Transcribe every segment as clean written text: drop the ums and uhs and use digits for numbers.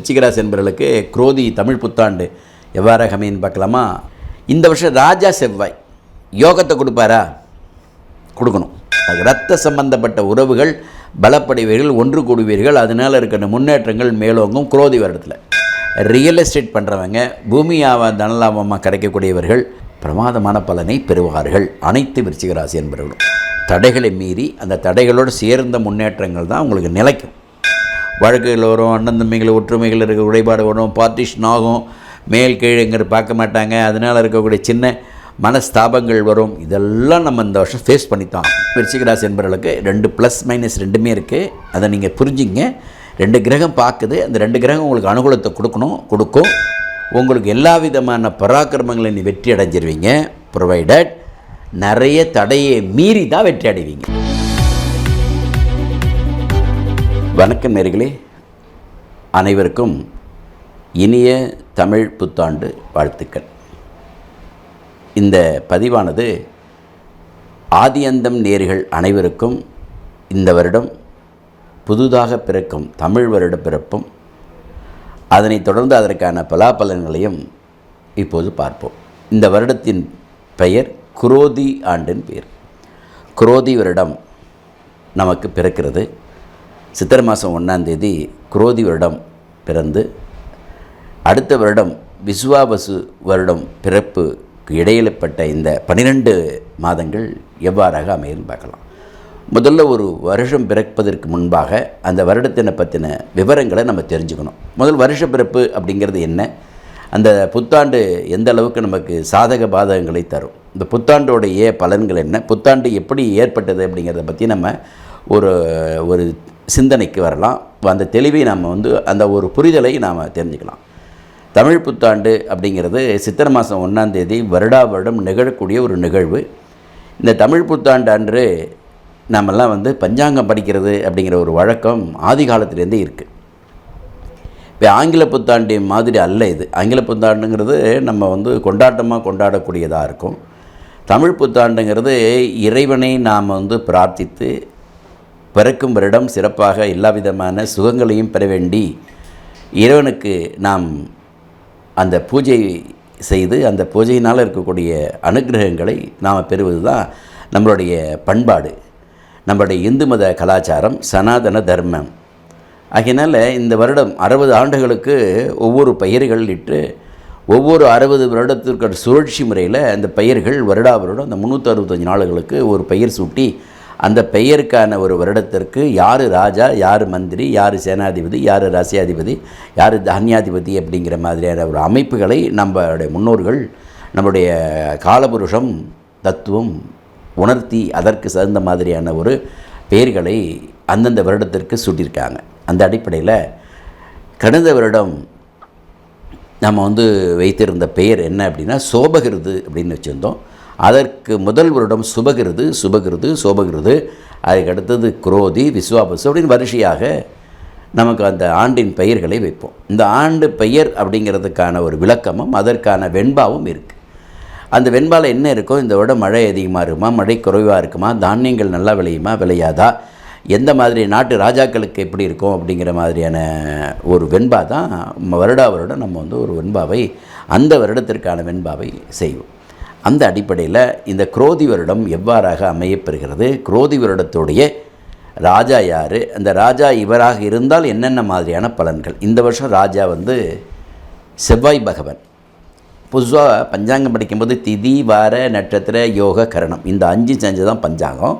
விருச்சிகராசி என்பவர்களுக்கு குரோதி தமிழ் புத்தாண்டு எவ்வாறாக அமைன்னு பார்க்கலாமா. இந்த வருஷம் ராஜா செவ்வாய் யோகத்தை கொடுப்பாரா? கொடுக்கணும். இரத்த சம்பந்தப்பட்ட உறவுகள் பலப்படைவீர்கள், ஒன்று கூடுவீர்கள், அதனால் இருக்கிற முன்னேற்றங்கள் மேலோங்கும். குரோதி வருடத்தில் ரியல் எஸ்டேட் பண்ணுறவங்க, பூமி தனலாபமாக கிடைக்கக்கூடியவர்கள் பிரமாதமான பலனை பெறுவார்கள். அனைத்து விருச்சிகராசி என்பவர்களும் தடைகளை மீறி அந்த தடைகளோடு சேர்ந்த முன்னேற்றங்கள் தான் உங்களுக்கு நிலைக்கும். வழக்குகள் வரும், அண்ணன் தம்பிகள் ஒற்றுமைகள் இருக்க உடைபாடு வரும், பார்ட்டிஷன் ஆகும், மேல் கீழேங்கிற பார்க்க மாட்டாங்க, அதனால் இருக்கக்கூடிய சின்ன மனஸ்தாபங்கள் வரும். இதெல்லாம் நம்ம இந்த வருஷம் ஃபேஸ் பண்ணித்தான். விருச்சிகராசி என்பவர்களுக்கு 2 + - 2 இருக்குது. அதை நீங்கள் புரிஞ்சிங்க. 2 கிரகம் பார்க்குது. அந்த 2 கிரகம் உங்களுக்கு அனுகூலத்தை கொடுக்கும். உங்களுக்கு எல்லா விதமான பராக்கிரமங்களை நீ வெற்றி அடைஞ்சிருவீங்க. ப்ரொவைடட் நிறைய தடையை மீறி தான் வெற்றி அடைவீங்க. வணக்கம் நேயர்களே, அனைவருக்கும் இனிய தமிழ் புத்தாண்டு வாழ்த்துக்கள். இந்த பதிவானது ஆதியந்தம் நேயர்கள் அனைவருக்கும் இந்த வருடம் புதிதாக பிறக்கும் தமிழ் வருட பிறப்பும், அதனைத் தொடர்ந்து அதற்கான பலாபலன்களையும் இப்போது பார்ப்போம். இந்த வருடத்தின் பெயர் குரோதி ஆண்டின் பெயர். குரோதி வருடம் நமக்கு பிறக்கிறது. சித்திரை மாதம் 1ஆம் தேதி குரோதி வருடம் பிறந்து, அடுத்த வருடம் விசுவாவசு வருடம் பிறப்புக்கு இடையிலப்பட்ட இந்த 12 மாதங்கள் எவ்வாறாக அமையும் பார்க்கலாம். முதல்ல ஒரு வருஷம் பிறப்பதற்கு முன்பாக அந்த வருடத்தினை பற்றின விவரங்களை நம்ம தெரிஞ்சுக்கணும். முதல் வருஷ பிறப்பு அப்படிங்கிறது என்ன, அந்த புத்தாண்டு எந்த அளவுக்கு நமக்கு சாதக பாதகங்களை தரும், இந்த புத்தாண்டோடைய பலன்கள் என்ன, புத்தாண்டு எப்படி ஏற்பட்டது அப்படிங்கிறத பற்றி நம்ம ஒரு சிந்தனைக்கு வரலாம். அந்த தெளிவை நம்ம அந்த ஒரு புரிதலை நாம் தெரிஞ்சுக்கலாம். தமிழ் புத்தாண்டு அப்படிங்கிறது சித்திரை மாதம் 1ஆம் தேதி வருடம் நிகழக்கூடிய ஒரு நிகழ்வு. இந்த தமிழ் புத்தாண்டு அன்று நம்மெல்லாம் பஞ்சாங்கம் படிக்கிறது அப்படிங்கிற ஒரு வழக்கம் ஆதி காலத்திலேருந்தே இருக்குது. இப்போ ஆங்கில புத்தாண்டு மாதிரி அல்ல இது. ஆங்கில புத்தாண்டுங்கிறது நம்ம கொண்டாட்டமாக கொண்டாடக்கூடியதாக இருக்கும். தமிழ் புத்தாண்டுங்கிறது இறைவனை நாம் பிரார்த்தித்து பிறக்கும் வருடம் சிறப்பாக எல்லா விதமான சுகங்களையும் பெற வேண்டி இறைவனுக்கு நாம் அந்த பூஜை செய்து அந்த பூஜையினால் இருக்கக்கூடிய அனுகிரகங்களை நாம் பெறுவது தான் நம்மளுடைய பண்பாடு, நம்மளுடைய இந்து மத கலாச்சாரம், சனாதன தர்மம். ஆகையினால் இந்த வருடம் 60 ஆண்டுகளுக்கு ஒவ்வொரு பெயர்கள் இட்டு ஒவ்வொரு 60 வருடத்திற்கு சுழற்சி முறையில் அந்த பெயர்கள் வருடம் அந்த 365 நாளுகளுக்கு ஒரு பெயர் சூட்டி அந்த பெயருக்கான ஒரு வருடத்திற்கு யார் ராஜா, யார் மந்திரி, யார் சேனாதிபதி, யார் ராசியாதிபதி, யார் தானியாதிபதி அப்படிங்கிற மாதிரியான ஒரு அமைப்புகளை நம்மளுடைய முன்னோர்கள், நம்முடைய காலபுருஷம் தத்துவம் உணர்த்தி அதற்கு தகுந்த மாதிரியான ஒரு பெயர்களை அந்தந்த வருடத்திற்கு சூட்டியிருக்காங்க. அந்த அடிப்படையில் கடந்த வருடம் நம்ம வைத்திருந்த பெயர் என்ன அப்படின்னா சோபகிருது அப்படின்னு வச்சுருந்தோம். அதற்கு முதல் வருடம் சுபகிருது, சோபகிருது, அதுக்கு அடுத்தது குரோதி, விஸ்வாபசு அப்படின்னு வரிசையாக நமக்கு அந்த ஆண்டின் பெயர்களை வைப்போம். இந்த ஆண்டு பெயர் அப்படிங்கிறதுக்கான ஒரு விளக்கமும் அதற்கான வெண்பாவும் இருக்குது. அந்த வெண்பாவில் என்ன இருக்கோ, இந்த விட மழை அதிகமாக இருக்குமா, மழை குறைவாக இருக்குமா, தானியங்கள் நல்லா விளையுமா விளையாதா, எந்த மாதிரி நாட்டு ராஜாக்களுக்கு எப்படி இருக்கும் அப்படிங்கிற மாதிரியான ஒரு வெண்பா தான் வருடம் நம்ம ஒரு வெண்பாவை அந்த வருடத்திற்கான வெண்பாவை செய்வோம். அந்த அடிப்படையில் இந்த குரோதி வருடம் எவ்வாறாக அமையப்பெறுகிறது, குரோதி வருடத்துடைய ராஜா யார், அந்த ராஜா இவராக இருந்தால் என்னென்ன மாதிரியான பலன்கள். இந்த வருஷம் ராஜா செவ்வாய் பகவான். பொதுவாக பஞ்சாங்கம் படிக்கும்போது திதி, வார, நட்சத்திர, யோக, கரணம் இந்த 5 செஞ்சு தான் பஞ்சாங்கம்.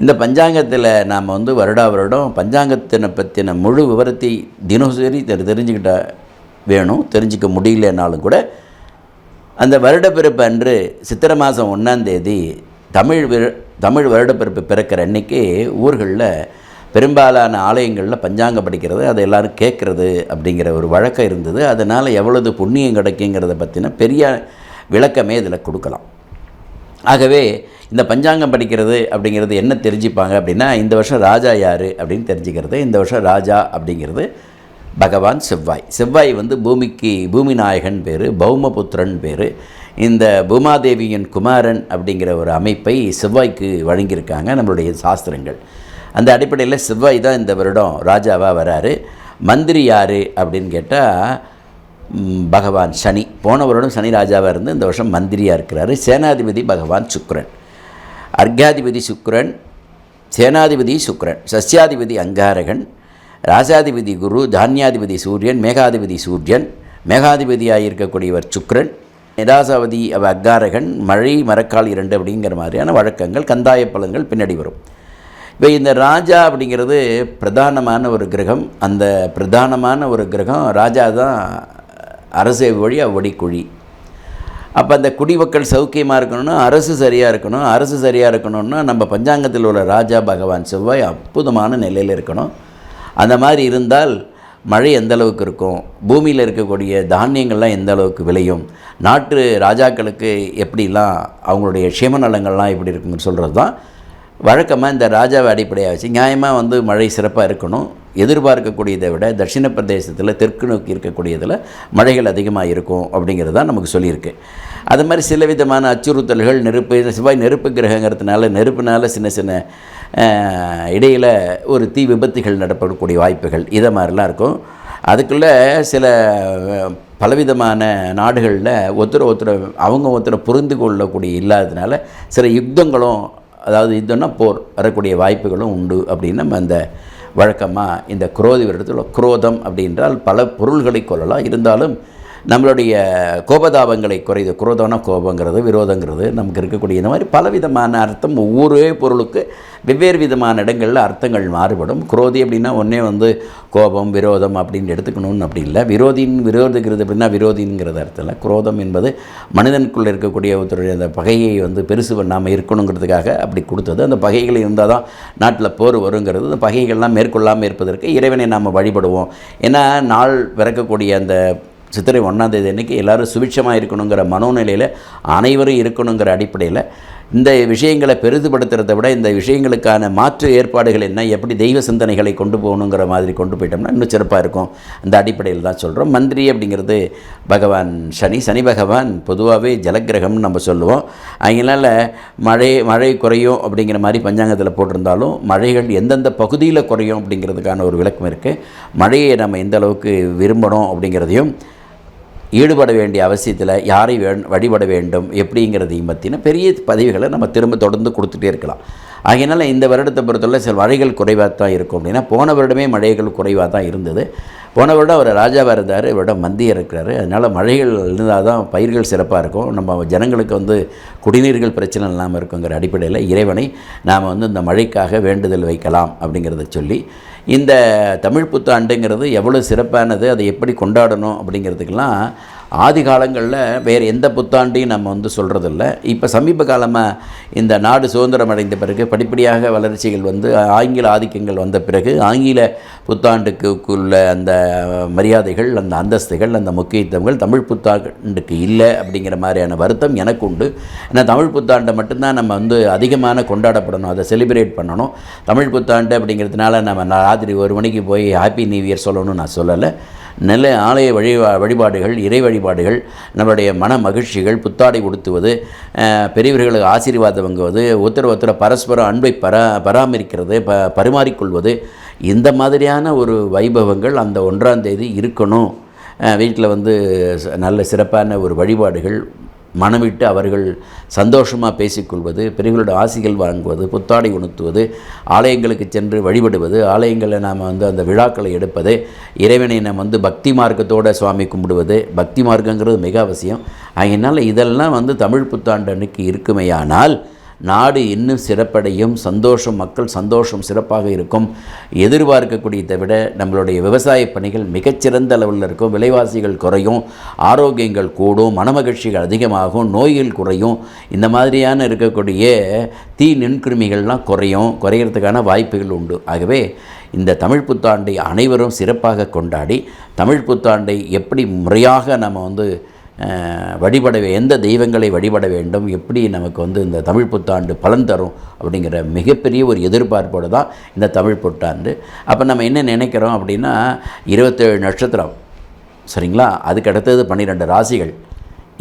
இந்த பஞ்சாங்கத்தில் நாம் வருடம் பஞ்சாங்கத்தினை பற்றின முழு விவரத்தை தினசரி தெரிஞ்சுக்கிட்ட வேணும். தெரிஞ்சிக்க முடியலனாலும் கூட அந்த வருடப்பிறப்பு அன்று சித்திரை மாதம் 1ஆம் தேதி தமிழ் வருடப்பிறப்பு பிறக்கிற அன்றைக்கி ஊர்களில் பெரும்பாலான ஆலயங்களில் பஞ்சாங்கம் படிக்கிறது, அதை எல்லோரும் கேட்குறது அப்படிங்கிற ஒரு வழக்கம் இருந்தது. அதனால் எவ்வளவு புண்ணியம் கிடைக்குங்கிறத பற்றின பெரிய விளக்கமே இதில் கொடுக்கலாம். ஆகவே இந்த பஞ்சாங்கம் படிக்கிறது அப்படிங்கிறது என்ன தெரிஞ்சுப்பாங்க அப்படின்னா, இந்த வருஷம் ராஜா யார் அப்படின்னு தெரிஞ்சுக்கிறது. இந்த வருஷம் ராஜா அப்படிங்கிறது பகவான் செவ்வாய். செவ்வாய் பூமி நாயகன் பேர், பௌமபுத்திரன் பேர். இந்த பூமாதேவியின் குமாரன் அப்படிங்கிற ஒரு அமைப்பை செவ்வாய்க்கு வழங்கியிருக்காங்க நம்மளுடைய சாஸ்திரங்கள். அந்த அடிப்படையில் செவ்வாய் தான் இந்த வருடம் ராஜாவாக வராரு. மந்திரி யார் அப்படின்னு கேட்டால் பகவான் சனி. போன வருடம் சனி ராஜாவாக இருந்து இந்த வருஷம் மந்திரியாக இருக்கிறாரு. சேனாதிபதி பகவான் சுக்கிரன். அர்க்யாதிபதி சுக்கிரன், சேனாதிபதி சுக்கிரன், சஸ்யாதிபதி அங்காரகன், ராசாதிபதி குரு, தானியாதிபதி சூரியன், மேகாதிபதி சூரியன், மேகாதிபதியாக இருக்கக்கூடியவர் சுக்கிரன், நிராசாவதி அங்காரகன், மழை மரக்கால் 2 அப்படிங்கிற மாதிரியான வழக்கங்கள், கந்தாய பலன்கள் பின்னாடி வரும். இப்போ இந்த ராஜா அப்படிங்கிறது பிரதானமான ஒரு கிரகம். அந்த பிரதானமான ஒரு கிரகம் ராஜா தான் அரசு வழி அவ்வடிக்குழி. அப்போ அந்த குடிமக்கள் சௌக்கியமாக இருக்கணும்னா அரசு சரியாக இருக்கணும். அரசு சரியாக இருக்கணும்னா நம்ம பஞ்சாங்கத்தில் உள்ள ராஜா பகவான் செவ்வாய் அற்புதமான நிலையில் இருக்கணும். அந்த மாதிரி இருந்தால் மழை எந்த அளவுக்கு இருக்கும், பூமியில் இருக்கக்கூடிய தானியங்கள்லாம் எந்த அளவுக்கு விளையும், நாட்டு ராஜாக்களுக்கு எப்படிலாம் அவங்களுடைய க்ஷேம நலங்கள்லாம் எப்படி இருக்குன்னு சொல்கிறது தான் வழக்கமாக இந்த ராஜாவை அடிப்படையாக வச்சு நியாயமாக மழை சிறப்பாக இருக்கணும். எதிர்பார்க்கக்கூடியதை விட தட்சிண பிரதேசத்தில் தெற்கு நோக்கி இருக்கக்கூடியதில் மழைகள் அதிகமாக இருக்கும் அப்படிங்கிறது தான் நமக்கு சொல்லியிருக்கு. அது மாதிரி சில விதமான அச்சுறுத்தல்கள், செவ்வாய் நெருப்பு கிரகங்கிறதுனால நெருப்புனால சின்ன சின்ன இடையில் ஒரு தீ விபத்துகள் நடப்படக்கூடிய வாய்ப்புகள் இதை மாதிரிலாம் இருக்கும். அதுக்குள்ளே சில பலவிதமான நாடுகளில் ஒருத்தரை புரிந்து கொள்ளக்கூடிய இல்லாததுனால சில யுத்தங்களும், அதாவது யுத்தம்னா போர் வரக்கூடிய வாய்ப்புகளும் உண்டு அப்படின்னு நம்ம அந்த வழக்கமாக இந்த குரோதி வருடத்தில் குரோதம் அப்படின்றால் பல பொருள்களை கொள்ளலாம். இருந்தாலும் நம்மளுடைய கோபதாபங்களை குறைது. குரோதம்னா கோபங்கிறது, விரோதங்கிறது நமக்கு இருக்கக்கூடிய இந்த மாதிரி பலவிதமான அர்த்தம். ஒவ்வொரு பொருளுக்கு வெவ்வேறு விதமான இடங்களில் அர்த்தங்கள் மாறுபடும். குரோதி அப்படின்னா ஒன்றே கோபம் விரோதம் அப்படின்னு எடுத்துக்கணும்னு அப்படி இல்லை. விரோதிக்கிறது அப்படின்னா விரோதிங்கிறது அர்த்தம் இல்லை. குரோதம் என்பது மனிதனுக்குள்ளே இருக்கக்கூடிய ஒருத்தருடைய அந்த பகையை பெருசு பண்ணாமல் இருக்கணுங்கிறதுக்காக அப்படி கொடுத்தது. அந்த பகைகள் இருந்தால் தான் நாட்டில் போர் வருங்கிறது. அந்த பகைகள்லாம் மேற்கொள்ளாமல் இருப்பதற்கு இறைவனை நாம் வழிபடுவோம். ஏன்னா நாள் பிறக்கக்கூடிய அந்த சித்திரை 1ஆம் தேதி அன்றைக்கி எல்லோரும் சுபிட்சமாக இருக்கணுங்கிற மனோநிலையில் அனைவரும் இருக்கணுங்கிற அடிப்படையில் இந்த விஷயங்களை பெரிதுபடுத்துறதை விட இந்த விஷயங்களுக்கான மாற்று ஏற்பாடுகள் என்ன, எப்படி தெய்வ சிந்தனைகளை கொண்டு போகணுங்கிற மாதிரி கொண்டு போயிட்டோம்னா இன்னும் சிறப்பாக இருக்கும். அந்த அடிப்படையில் தான் சொல்கிறோம். மந்திரி அப்படிங்கிறது பகவான் சனி பகவான் பொதுவாகவே ஜலக்கிரகம்னு நம்ம சொல்லுவோம். அதனால் மழை குறையும் அப்படிங்கிற மாதிரி பஞ்சாங்கத்தில் போட்டிருந்தாலும் மழைகள் எந்தெந்த பகுதியில் குறையும் அப்படிங்கிறதுக்கான ஒரு விளக்கம் இருக்குது. மழையை நம்ம எந்த அளவுக்கு விரும்பணும் அப்படிங்கிறதையும், ஈடுபட வேண்டிய அவசியத்தில் யாரை வழிபட வேண்டும் எப்படிங்கிறதையும் பற்றின பெரிய பதிவுகளை நம்ம தொடர்ந்து கொடுத்துட்டே இருக்கலாம். ஆகையினால இந்த வருடத்தை பொறுத்தவரை சில மழைகள் குறைவாக தான் இருக்கும். அப்படின்னா போன வருடமே மழைகள் குறைவாக தான் இருந்தது. போன வருடம் அவர் ராஜாவாக இருந்தார், வருடம் மந்தியாக இருக்கிறாரு. அதனால் மழைகள் இருந்தால் தான் பயிர்கள் சிறப்பாக இருக்கும். நம்ம ஜனங்களுக்கு குடிநீர்கள் பிரச்சனை இல்லாமல் இருக்குங்கிற அடிப்படையில் இறைவனை நாம் இந்த மழைக்காக வேண்டுதல் வைக்கலாம் அப்படிங்கிறத சொல்லி, இந்த தமிழ் புத்தாண்டுங்கிறது எவ்வளோ சிறப்பானது, அதை எப்படி கொண்டாடணும் அப்படிங்கிறதுக்கெல்லாம் ஆதி காலங்களில் வேறு எந்த புத்தாண்டையும் நம்ம சொல்கிறதில்ல. இப்போ சமீப காலமாக இந்த நாடு சுதந்திரம் அடைந்த பிறகு படிப்படியாக வளர்ச்சிகள் ஆங்கில ஆதிக்கங்கள் வந்த பிறகு ஆங்கில புத்தாண்டுக்குள்ள அந்த மரியாதைகள், அந்த அந்தஸ்துகள், அந்த முக்கியத்துவங்கள் தமிழ் புத்தாண்டுக்கு இல்லை அப்படிங்கிற மாதிரியான வருத்தம் எனக்கு உண்டு. ஏன்னா தமிழ் புத்தாண்டை மட்டும்தான் நம்ம அதிகமான கொண்டாடப்படணும், அதை செலிப்ரேட் பண்ணணும். தமிழ் புத்தாண்டு அப்படிங்கிறதுனால நம்ம ராத்திரி 1 மணிக்கு போய் ஹாப்பி நியூ இயர் சொல்லணும்னு நான் சொல்லலை. நல்ல ஆலய வழிபாடுகள், இறை வழிபாடுகள், நம்மளுடைய மன மகிழ்ச்சிகள், புத்தாடை உடுத்துவது, பெரியவர்களுக்கு ஆசீர்வாதம் வாங்குவது, ஒருத்தர பரஸ்பரம் அன்பை பராமரிக்கிறது, பரிமாறிக்கொள்வது, இந்த மாதிரியான ஒரு வைபவங்கள் அந்த 1ஆம் தேதி இருக்கணும். வீட்டில் நல்ல சிறப்பான ஒரு வழிபாடுகள், மனமிட்டு அவர்கள் சந்தோஷமாக பேசிக்கொள்வது, பெரியவர்களோட ஆசிகள் வாங்குவது, புத்தாடை உணர்த்துவது, ஆலயங்களுக்கு சென்று வழிபடுவது, ஆலயங்களில் நாம் அந்த விழாக்களை எடுப்பது, இறைவனை நாம் பக்தி மார்க்கத்தோடு சுவாமி கும்பிடுவது. பக்தி மார்க்கங்கிறது மிக அவசியம். அதனால் இதெல்லாம் தமிழ் புத்தாண்டு அன்னைக்கு இருக்குமேயானால் நாடு இன்னும் சிறப்படையும், மக்கள் சந்தோஷம் சிறப்பாக இருக்கும். எதிர்பார்க்கக்கூடியதை விட நம்மளுடைய விவசாய பணிகள் மிகச்சிறந்த அளவில் இருக்கும். விலைவாசிகள் குறையும், ஆரோக்கியங்கள் கூடும், மனமகிழ்ச்சிகள் அதிகமாகும், நோய்கள் குறையும். இந்த மாதிரியான இருக்கக்கூடிய தீ நுண்கிருமிகள்லாம் குறையிறதுக்கான வாய்ப்புகள் உண்டு. ஆகவே இந்த தமிழ் புத்தாண்டை அனைவரும் சிறப்பாக கொண்டாடி, தமிழ் புத்தாண்டை எப்படி முறையாக நம்ம எந்த தெய்வங்களை வழிபட வேண்டும், எப்படி நமக்கு இந்த தமிழ் புத்தாண்டு பலன் தரும் அப்படிங்கிற மிகப்பெரிய ஒரு எதிர்பார்ப்போடு தான் இந்த தமிழ் புத்தாண்டு. அப்போ நம்ம என்ன நினைக்கிறோம் அப்படின்னா 27 நட்சத்திரம், சரிங்களா? அதுக்கு அடுத்தது 12 ராசிகள்.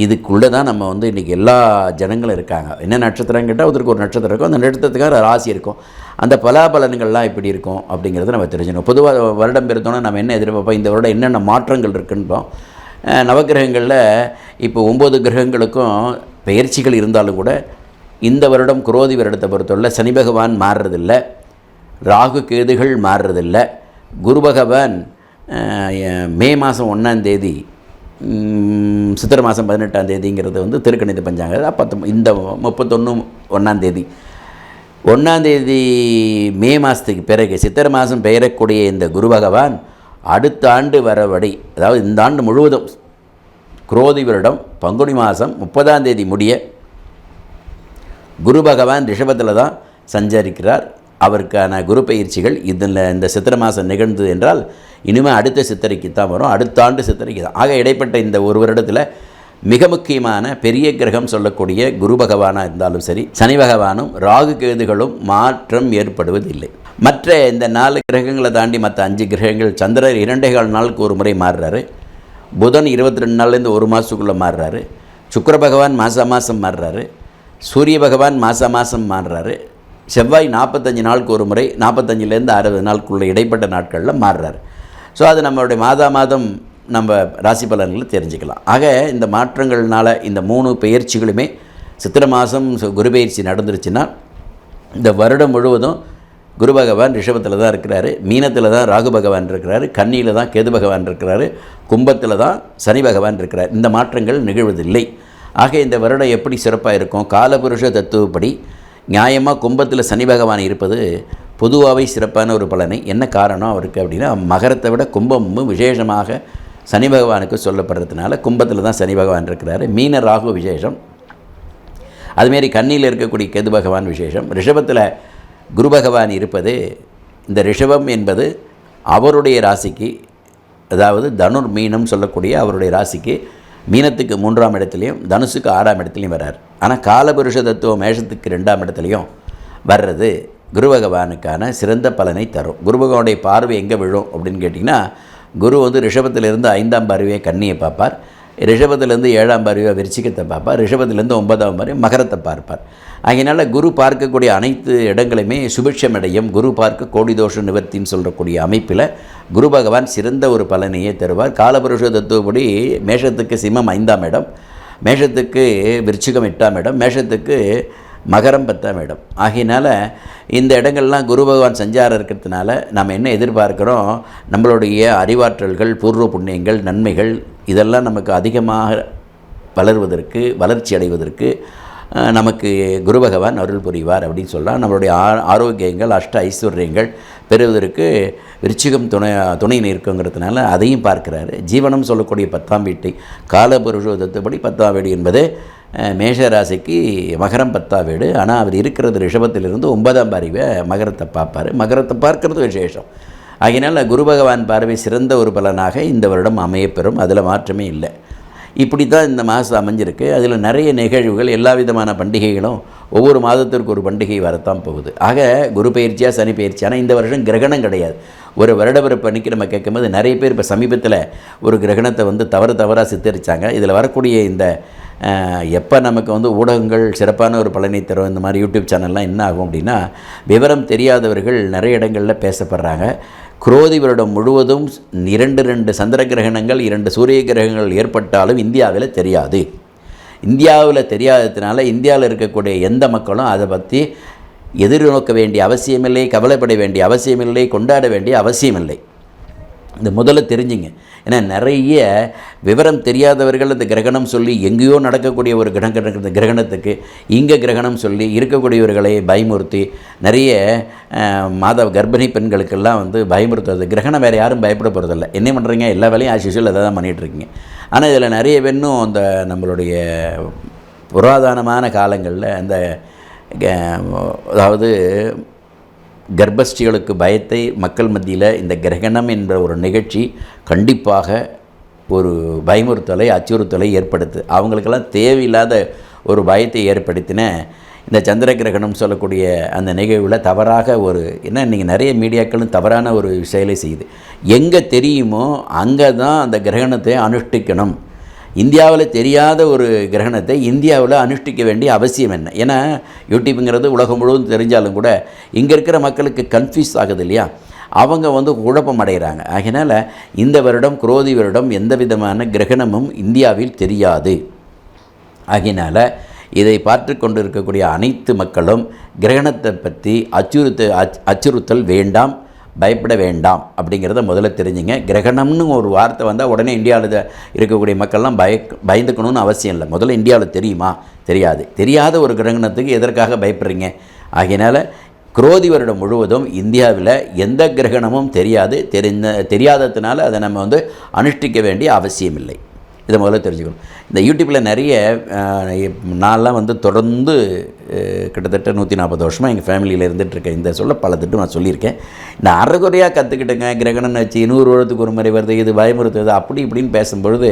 இதுக்குள்ளே தான் நம்ம வந்து இன்றைக்கி எல்லா ஜனங்களும் இருக்காங்க. என்ன நட்சத்திரம் கேட்டால் ஒருத்தருக்கு ஒரு நட்சத்திரம் இருக்கும், அந்த நட்சத்திரத்துக்காக ராசி இருக்கும், அந்த பலாபலன்கள்லாம் எப்படி இருக்கும் அப்படிங்கிறத நம்ம தெரிஞ்சுக்கணும். பொதுவாக வருடம் பிறந்தோன்னா நம்ம என்ன எதிர்பார்ப்போம், இந்த வருடம் என்னென்ன மாற்றங்கள் இருக்குன்னு. நவகிரகங்களில் இப்போ 9 கிரகங்களுக்கும் பெயர்ச்சிகள் இருந்தாலும் கூட இந்த வருடம் குரோதி வருடத்தை பொறுத்தவரை சனி பகவான் மாறுறதில்லை, ராகு கேதுகள் மாறுறதில்லை. குரு பகவான் மே மாதம் 1ஆம் தேதி, சித்திரை மாதம் 18ஆம் தேதிங்கிறது வந்து திருக்கணித பஞ்சாங்க. இந்த 31 1ஆம் தேதி 1ஆம் தேதி மே மாதத்துக்கு பிறகு சித்திரை மாதம் பெயரக்கூடிய இந்த குரு பகவான் அடுத்த ஆண்டு வரவழி, அதாவது இந்த ஆண்டு முழுவதும் குரோதி வருடம் பங்குனி மாதம் 30ஆம் தேதி முடிய குரு பகவான் ரிஷபத்தில் தான் சஞ்சரிக்கிறார். அவருக்கான குரு பயிற்சிகள் இதில் இந்த சித்திரை மாதம் நிகழ்ந்தது என்றால் இனிமேல் அடுத்த சித்திரைக்கு தான் வரும், அடுத்த ஆண்டு சித்திரைக்கு தான். ஆக இடைப்பட்ட இந்த ஒரு வருடத்தில் மிக முக்கியமான பெரிய கிரகம் சொல்லக்கூடிய குரு பகவானாக இருந்தாலும் சரி, சனி பகவானும் ராகு கேதுகளும் மாற்றம் ஏற்படுவதில்லை. மற்ற இந்த 4 கிரகங்களை தாண்டி மற்ற 5 கிரகங்கள், சந்திரர் 2.25 நாளுக்கு ஒரு முறை மாறுறாரு, புதன் 22 நாள்லேருந்து ஒரு மாதத்துக்குள்ளே மாறுறாரு, சுக்கிர பகவான் மாதம் மாறுறாரு, சூரிய பகவான் மாதம் மாறுறாரு, செவ்வாய் 45 நாளுக்கு ஒரு முறை 45லேருந்து 60 நாளுக்குள்ள இடைப்பட்ட நாட்களில் மாறுறாரு. ஸோ அது நம்மளுடைய மாதம் நம்ம ராசி பலன்களை தெரிஞ்சுக்கலாம். ஆக இந்த மாற்றங்கள்னால இந்த 3 பெயர்ச்சிகளுமே சித்திரை மாதம் குரு பயிற்சி நடந்துருச்சுன்னா இந்த வருடம் முழுவதும் குரு பகவான் ரிஷபத்தில் தான் இருக்கிறாரு, மீனத்தில் தான் ராகு பகவான் இருக்கிறாரு, கன்னியில் தான் கேது பகவான் இருக்கிறாரு, கும்பத்தில் தான் சனி பகவான் இருக்கிறார். இந்த மாற்றங்கள் நிகழ்வதில்லை. ஆக இந்த வருடம் எப்படி சிறப்பாக இருக்கும், காலபுருஷ தத்துவப்படி நியாயமாக கும்பத்தில் சனி பகவான் இருப்பது பொதுவாகவே சிறப்பான ஒரு பலனை. என்ன காரணம் அவருக்கு அப்படின்னா, மகரத்தை விட கும்பமும் விசேஷமாக சனி பகவானுக்கு சொல்லப்படுறதுனால கும்பத்தில் தான் சனி பகவான் இருக்கிறாரு. மீன ராகு விசேஷம், அதுமாரி கன்னியில் இருக்கக்கூடிய கேது பகவான் விசேஷம். ரிஷபத்தில் குரு பகவான் இருப்பது, இந்த ரிஷபம் என்பது அவருடைய ராசிக்கு, அதாவது தனுர் மீனம் சொல்லக்கூடிய அவருடைய ராசிக்கு மீனத்துக்கு 3ஆம் இடத்துலையும் தனுசுக்கு 6ஆம் இடத்துலையும் வர்றார். ஆனால் காலபுருஷ தத்துவம் மேஷத்துக்கு 2ஆம் இடத்துலையும் வர்றது குரு பகவானுக்கான சிறந்த பலனை தரும். குரு பகவானுடைய பார்வை எங்கே விழும் அப்படின்னு கேட்டிங்கன்னா, குரு வந்து ரிஷபத்திலிருந்து 5ஆம் பார்வையை கன்னியை பார்ப்பார், ரிஷபத்திலேருந்து 7ஆம் பார்வையை விருச்சிகத்தை பார்ப்பார், ரிஷபத்திலேருந்து 9ஆம் பார்வை மகரத்தை பார்ப்பார். அதனால் குரு பார்க்கக்கூடிய அனைத்து இடங்களுமே சுபிட்சம் அடையும். குரு பார்க்க கோடி தோஷ நிவர்த்தின்னு சொல்லக்கூடிய அமைப்பில் குரு பகவான் சிறந்த ஒரு பலனையே தருவார். காலபுருஷ தத்துவப்படி மேஷத்துக்கு சிம்மம் 5ஆம் இடம், மேஷத்துக்கு விருச்சிகம் 8ஆம் இடம், மேஷத்துக்கு மகரம் 10ஆம் இடம். ஆகையினால் இந்த இடங்கள்லாம் குரு பகவான் சஞ்சாரம் இருக்கிறதுனால நம்ம என்ன எதிர்பார்க்குறோம், நம்மளுடைய அறிவாற்றல்கள், பூர்வ புண்ணியங்கள், நன்மைகள் இதெல்லாம் நமக்கு அதிகமாக வளர்வதற்கு, வளர்ச்சி அடைவதற்கு நமக்கு குரு பகவான் அருள் புரிவார் அப்படின்னு சொல்லலாம். நம்மளுடைய ஆரோக்கியங்கள், அஷ்ட ஐஸ்வர்யங்கள் பெறுவதற்கு விருச்சிகம் துணை நிற்குங்கிறதுனால அதையும் பார்க்குறாரு. ஜீவனம் சொல்லக்கூடிய 10ஆம் வீட்டை காலபுருஷோதத்தப்படி 10ஆம் வீடு என்பது மேஷராசிக்கு மகரம் 10ஆம் வீடு. ஆனால் அவர் இருக்கிறது ரிஷபத்திலிருந்து 9ஆம் பார்வை மகரத்தை பார்ப்பார். மகரத்தை பார்க்கறது விசேஷம். ஆகையினால் குரு பகவான் பார்வை சிறந்த ஒரு பலனாக இந்த வருடம் அமையப்பெறும், அதில் மாற்றமே இல்லை. இப்படி தான் இந்த மாதம் அமைஞ்சிருக்கு. அதில் நிறைய நிகழ்வுகள், எல்லா விதமான பண்டிகைகளும் ஒவ்வொரு மாதத்திற்கு ஒரு பண்டிகை வரத்தான் போகுது. ஆக குரு பயிற்சியாக சனி பயிற்சி. ஆனால் இந்த வருஷம் கிரகணம் கிடையாது. ஒரு வருடப்பிறப்பு அன்றைக்கி நம்ம கேட்கும்போது நிறைய பேர் இப்போ சமீபத்தில் ஒரு கிரகணத்தை வந்து தவறாக சித்தரித்தாங்க. இதில் வரக்கூடிய இந்த எப்போ நமக்கு வந்து ஊடகங்கள் சிறப்பான ஒரு பலனை தரும், இந்த மாதிரி யூடியூப் சேனல்லாம் என்ன ஆகும் அப்படின்னா, விவரம் தெரியாதவர்கள் நிறைய இடங்களில் பேசப்படுறாங்க. குரோதி வருடம் முழுவதும் 2 சந்திர கிரகணங்கள், 2 சூரிய கிரகங்கள் ஏற்பட்டாலும் இந்தியாவில் தெரியாது. இந்தியாவில் தெரியாததுனால இந்தியாவில் இருக்கக்கூடிய எந்த மக்களும் அதை பற்றி எதிர்நோக்க வேண்டிய அவசியமில்லை, கவலைப்பட வேண்டிய அவசியமில்லை, கொண்டாட வேண்டிய அவசியமில்லை. இந்த முதல்ல தெரிஞ்சுங்க. ஏன்னா நிறைய விவரம் தெரியாதவர்கள் இந்த கிரகணம் சொல்லி எங்கேயோ நடக்கக்கூடிய ஒரு கிரகணத்துக்கு இங்கே கிரகணம் சொல்லி இருக்கக்கூடியவர்களை பயமுறுத்தி நிறைய கர்ப்பிணி பெண்களுக்கெல்லாம் வந்து பயமுறுத்துறது. கிரகணம் வேறு யாரும் பயப்பட போகிறதில்ல. என்ன பண்ணுறீங்க, எல்லா வேலையும் ஆஸ் யூசுவல் அதை தான் பண்ணிகிட்ருக்கீங்க. ஆனால் இதில் நிறைய பெண்ணும் அந்த நம்மளுடைய புராதனமான காலங்களில் அந்த அதாவது கர்ப்பஸ்ரீகளுக்கு பயத்தை மக்கள் மத்தியில் இந்த கிரகணம் என்ற ஒரு நிகழ்ச்சி கண்டிப்பாக ஒரு பயமுறுத்தலை, அச்சுறுத்தலை ஏற்படுத்து. அவங்களுக்கெல்லாம் தேவையில்லாத ஒரு பயத்தை ஏற்படுத்தின இந்த சந்திர கிரகணம் சொல்லக்கூடிய அந்த நிகழ்வில் தவறாக ஒரு என்ன இன்றைக்கி நிறைய மீடியாக்களும் தவறான ஒரு செயலை செய்யுது. எங்கே தெரியுமோ அங்கே தான் அந்த கிரகணத்தை அனுஷ்டிக்கணும். இந்தியாவில் தெரியாத ஒரு கிரகணத்தை இந்தியாவில் அனுஷ்டிக்க வேண்டிய அவசியம் என்ன? ஏன்னா யூடியூப்புங்கிறது உலகம் முழுவதும் தெரிஞ்சாலும் கூட இங்கே இருக்கிற மக்களுக்கு கன்ஃபியூஸ் ஆகுது இல்லையா, அவங்க குழப்பம் அடைகிறாங்க. ஆகையினால் இந்த வருடம் குரோதி வருடம் எந்த விதமான கிரகணமும் இந்தியாவில் தெரியாது. ஆகையினால் இதை பார்த்து கொண்டு இருக்கக்கூடிய அனைத்து மக்களும் கிரகணத்தை பற்றி அச்சுறுத்தல் வேண்டாம், பயப்பட வேண்டாம் அப்படிங்கிறத முதல்ல தெரிஞ்சுங்க. கிரகணம்னு ஒரு வார்த்தை வந்தால் உடனே இந்தியாவில் இருக்கக்கூடிய மக்கள்லாம் பயந்துக்கணும்னு அவசியம் இல்லை. முதல்ல இந்தியாவில் தெரியுமா? தெரியாத ஒரு கிரகணத்துக்கு எதற்காக பயப்படுறீங்க? ஆகையினால் குரோதி வருடம் முழுவதும் இந்தியாவில் எந்த கிரகணமும் தெரியாததுனால அதை நம்ம அனுஷ்டிக்க வேண்டிய அவசியம் இல்லை. இதை முதல்ல தெரிஞ்சுக்கணும். இந்த யூடியூப்பில் நிறைய நான்லாம் தொடர்ந்து கிட்டத்தட்ட 140 வருஷமாக எங்கள் ஃபேமிலியில் இருந்துகிட்ருக்கேன். இந்த பல திட்டம் நான் சொல்லியிருக்கேன். நான் அரைகுறையாக கற்றுக்கிட்டேங்க. கிரகணம்னு வச்சு 100 வருடத்துக்கு ஒரு முறை வருது, இது பயமுறுத்துது, அப்படி இப்படின்னு பேசும்பொழுது